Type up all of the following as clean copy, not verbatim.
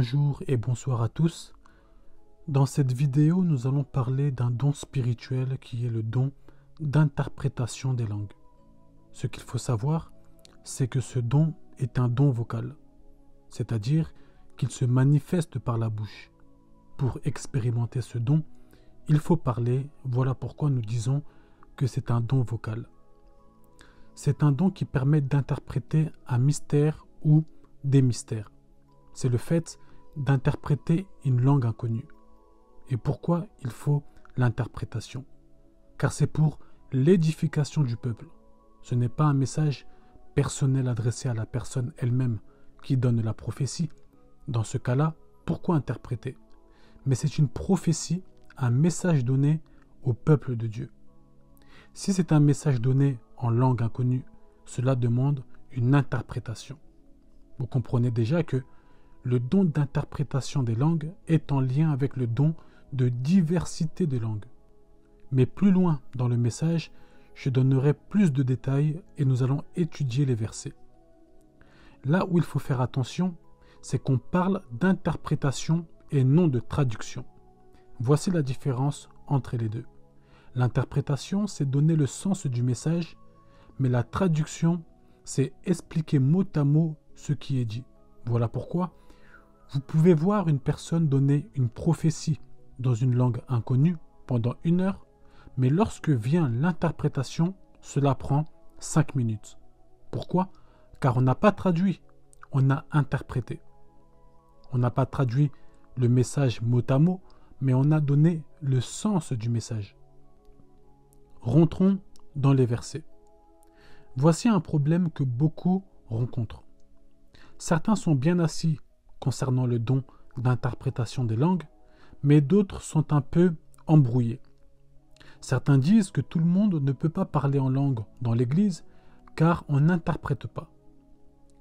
Bonjour et bonsoir à tous. Dans cette vidéo, nous allons parler d'un don spirituel qui est le don d'interprétation des langues. Ce qu'il faut savoir, c'est que ce don est un don vocal, c'est-à-dire qu'il se manifeste par la bouche. Pour expérimenter ce don, il faut parler, voilà pourquoi nous disons que c'est un don vocal. C'est un don qui permet d'interpréter un mystère ou des mystères. C'est le fait d'interpréter une langue inconnue. Et pourquoi il faut l'interprétation? Car c'est pour l'édification du peuple. Ce n'est pas un message personnel adressé à la personne elle-même qui donne la prophétie. Dans ce cas-là, pourquoi interpréter? Mais c'est une prophétie, un message donné au peuple de Dieu. Si c'est un message donné en langue inconnue, cela demande une interprétation. Vous comprenez déjà que le don d'interprétation des langues est en lien avec le don de diversité des langues. Mais plus loin dans le message, je donnerai plus de détails et nous allons étudier les versets. Là où il faut faire attention, c'est qu'on parle d'interprétation et non de traduction. Voici la différence entre les deux. L'interprétation, c'est donner le sens du message, mais la traduction, c'est expliquer mot à mot ce qui est dit. Voilà pourquoi vous pouvez voir une personne donner une prophétie dans une langue inconnue pendant 1 heure, mais lorsque vient l'interprétation, cela prend 5 minutes. Pourquoi? Car on n'a pas traduit, on a interprété. On n'a pas traduit le message mot à mot, mais on a donné le sens du message. Rentrons dans les versets. Voici un problème que beaucoup rencontrent. Certains sont bien assis concernant le don d'interprétation des langues, mais d'autres sont un peu embrouillés. Certains disent que tout le monde ne peut pas parler en langue dans l'Église car on n'interprète pas.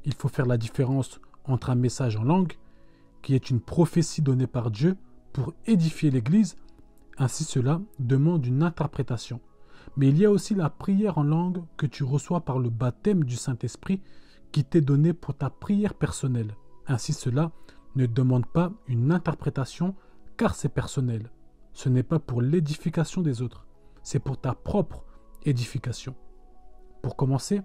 Il faut faire la différence entre un message en langue, qui est une prophétie donnée par Dieu pour édifier l'Église, ainsi cela demande une interprétation. Mais il y a aussi la prière en langue que tu reçois par le baptême du Saint-Esprit qui t'est donné pour ta prière personnelle. Ainsi cela ne demande pas une interprétation car c'est personnel. Ce n'est pas pour l'édification des autres, c'est pour ta propre édification. Pour commencer,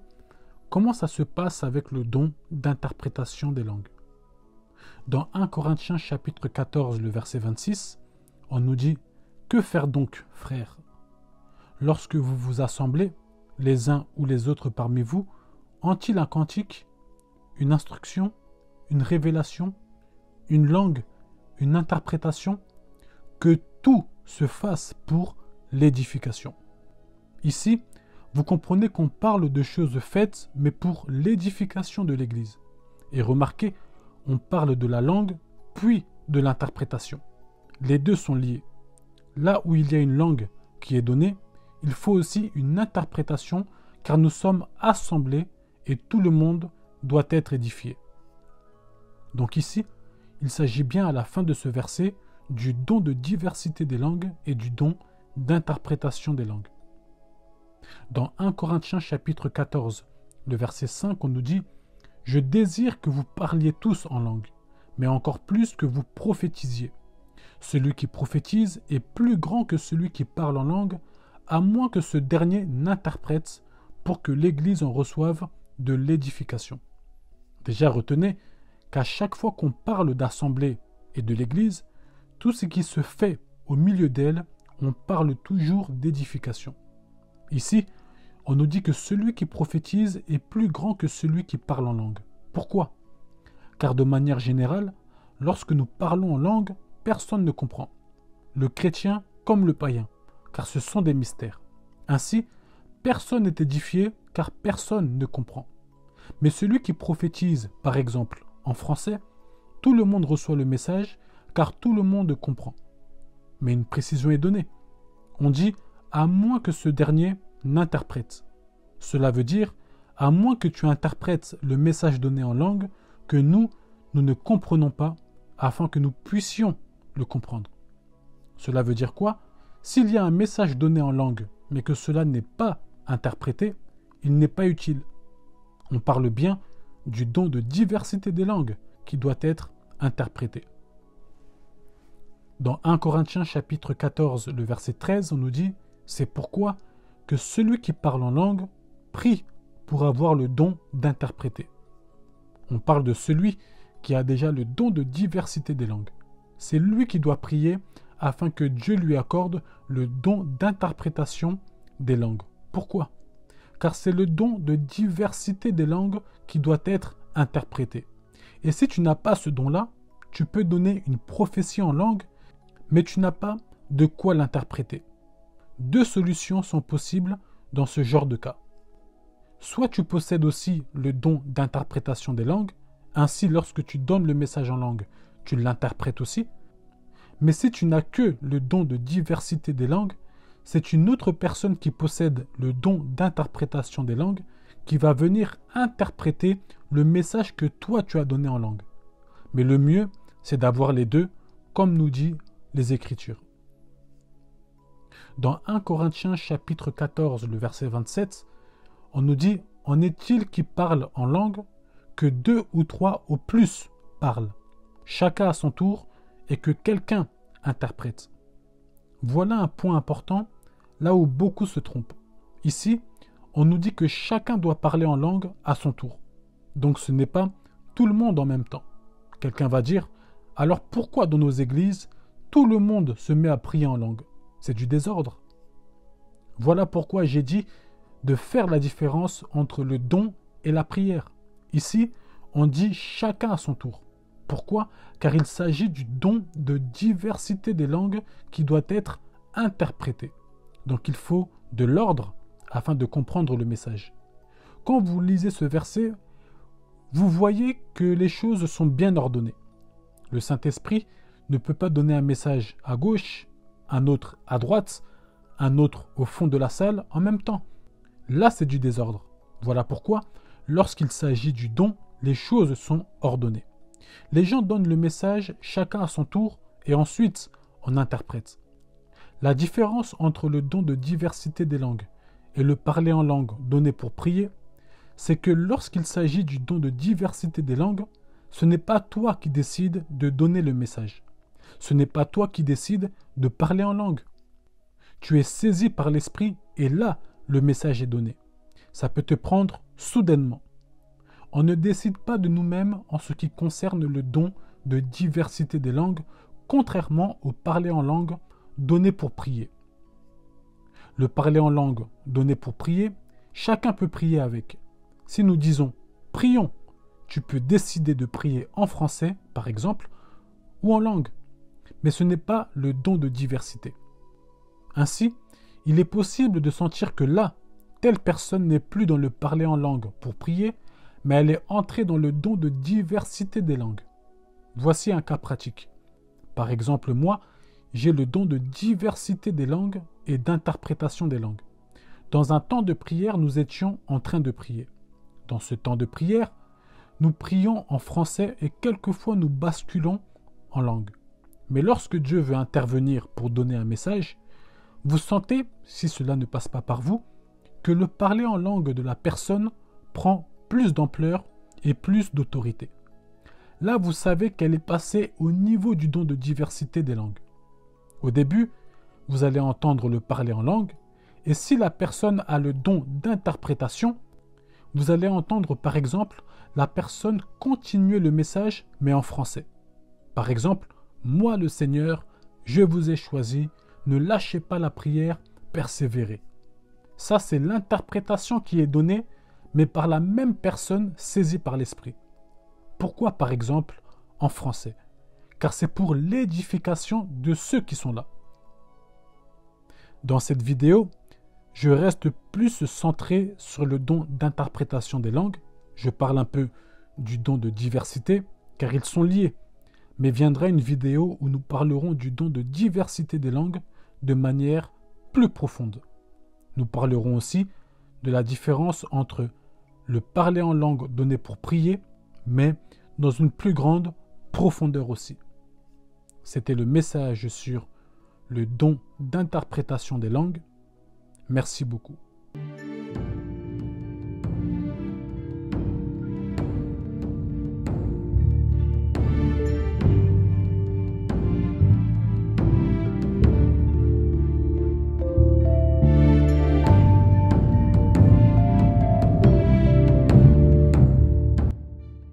comment ça se passe avec le don d'interprétation des langues? Dans 1 Corinthiens chapitre 14, le verset 26, on nous dit « Que faire donc, frères? Lorsque vous vous assemblez, les uns ou les autres parmi vous, ont-ils un cantique, une instruction, une révélation, une langue, une interprétation? Que tout se fasse pour l'édification. » Ici, vous comprenez qu'on parle de choses faites, mais pour l'édification de l'Église. Et remarquez, on parle de la langue, puis de l'interprétation. Les deux sont liés. Là où il y a une langue qui est donnée, il faut aussi une interprétation, car nous sommes assemblés et tout le monde doit être édifié. Donc ici, il s'agit bien à la fin de ce verset du don de diversité des langues et du don d'interprétation des langues. Dans 1 Corinthiens chapitre 14, le verset 5, on nous dit « Je désire que vous parliez tous en langue, mais encore plus que vous prophétisiez. Celui qui prophétise est plus grand que celui qui parle en langue, à moins que ce dernier n'interprète pour que l'Église en reçoive de l'édification. » Déjà retenez qu'à chaque fois qu'on parle d'assemblée et de l'Église, tout ce qui se fait au milieu d'elle, on parle toujours d'édification. Ici, on nous dit que celui qui prophétise est plus grand que celui qui parle en langue. Pourquoi? Car de manière générale, lorsque nous parlons en langue, personne ne comprend. Le chrétien comme le païen, car ce sont des mystères. Ainsi, personne n'est édifié car personne ne comprend. Mais celui qui prophétise, par exemple, en français, tout le monde reçoit le message car tout le monde comprend. Mais une précision est donnée. On dit « à moins que ce dernier n'interprète ». Cela veut dire « à moins que tu interprètes le message donné en langue que nous ne comprenons pas afin que nous puissions le comprendre ». Cela veut dire quoi? S'il y a un message donné en langue mais que cela n'est pas interprété, il n'est pas utile. On parle bien du don de diversité des langues qui doit être interprété. Dans 1 Corinthiens chapitre 14, le verset 13, on nous dit « C'est pourquoi que celui qui parle en langue prie pour avoir le don d'interpréter. » On parle de celui qui a déjà le don de diversité des langues. C'est lui qui doit prier afin que Dieu lui accorde le don d'interprétation des langues. Pourquoi? Car c'est le don de diversité des langues qui doit être interprété. Et si tu n'as pas ce don-là, tu peux donner une prophétie en langue, mais tu n'as pas de quoi l'interpréter. Deux solutions sont possibles dans ce genre de cas. Soit tu possèdes aussi le don d'interprétation des langues, ainsi lorsque tu donnes le message en langue, tu l'interprètes aussi. Mais si tu n'as que le don de diversité des langues, c'est une autre personne qui possède le don d'interprétation des langues qui va venir interpréter le message que toi tu as donné en langue. Mais le mieux, c'est d'avoir les deux, comme nous dit les Écritures. Dans 1 Corinthiens chapitre 14, le verset 27, on nous dit « En est-il qui parle en langue que 2 ou 3 au plus parlent, chacun à son tour, et que quelqu'un interprète. » Voilà un point important, là où beaucoup se trompent. Ici, on nous dit que chacun doit parler en langue à son tour. Donc ce n'est pas tout le monde en même temps. Quelqu'un va dire « Alors pourquoi dans nos églises, tout le monde se met à prier en langue? C'est du désordre. » Voilà pourquoi j'ai dit de faire la différence entre le don et la prière. Ici, on dit chacun à son tour. Pourquoi? Car il s'agit du don de diversité des langues qui doit être interprété. Donc il faut de l'ordre afin de comprendre le message. Quand vous lisez ce verset, vous voyez que les choses sont bien ordonnées. Le Saint-Esprit ne peut pas donner un message à gauche, un autre à droite, un autre au fond de la salle en même temps. Là, c'est du désordre. Voilà pourquoi, lorsqu'il s'agit du don, les choses sont ordonnées. Les gens donnent le message chacun à son tour et ensuite on interprète. La différence entre le don de diversité des langues et le parler en langue donné pour prier, c'est que lorsqu'il s'agit du don de diversité des langues, ce n'est pas toi qui décides de donner le message. Ce n'est pas toi qui décides de parler en langue. Tu es saisi par l'Esprit et là, le message est donné. Ça peut te prendre soudainement. On ne décide pas de nous-mêmes en ce qui concerne le don de diversité des langues, contrairement au parler en langue donné pour prier. Le parler en langue donné pour prier, chacun peut prier avec. Si nous disons « prions », tu peux décider de prier en français, par exemple, ou en langue. Mais ce n'est pas le don de diversité. Ainsi, il est possible de sentir que là, telle personne n'est plus dans le parler en langue pour prier, mais elle est entrée dans le don de diversité des langues. Voici un cas pratique. Par exemple, moi, j'ai le don de diversité des langues et d'interprétation des langues. Dans un temps de prière, nous étions en train de prier. Dans ce temps de prière, nous prions en français et quelquefois nous basculons en langue. Mais lorsque Dieu veut intervenir pour donner un message, vous sentez, si cela ne passe pas par vous, que le parler en langue de la personne prend plus d'ampleur et plus d'autorité. Là, vous savez qu'elle est passée au niveau du don de diversité des langues. Au début, vous allez entendre le parler en langue, et si la personne a le don d'interprétation, vous allez entendre par exemple la personne continuer le message, mais en français. Par exemple, « Moi le Seigneur, je vous ai choisi, ne lâchez pas la prière, persévérez. » Ça, c'est l'interprétation qui est donnée, mais par la même personne saisie par l'Esprit. Pourquoi, par exemple, en français? Car c'est pour l'édification de ceux qui sont là. Dans cette vidéo, je reste plus centré sur le don d'interprétation des langues. Je parle un peu du don de diversité, car ils sont liés. Mais viendra une vidéo où nous parlerons du don de diversité des langues de manière plus profonde. Nous parlerons aussi de la différence entre le parler en langue donné pour prier, mais dans une plus grande profondeur aussi. C'était le message sur le don d'interprétation des langues. Merci beaucoup.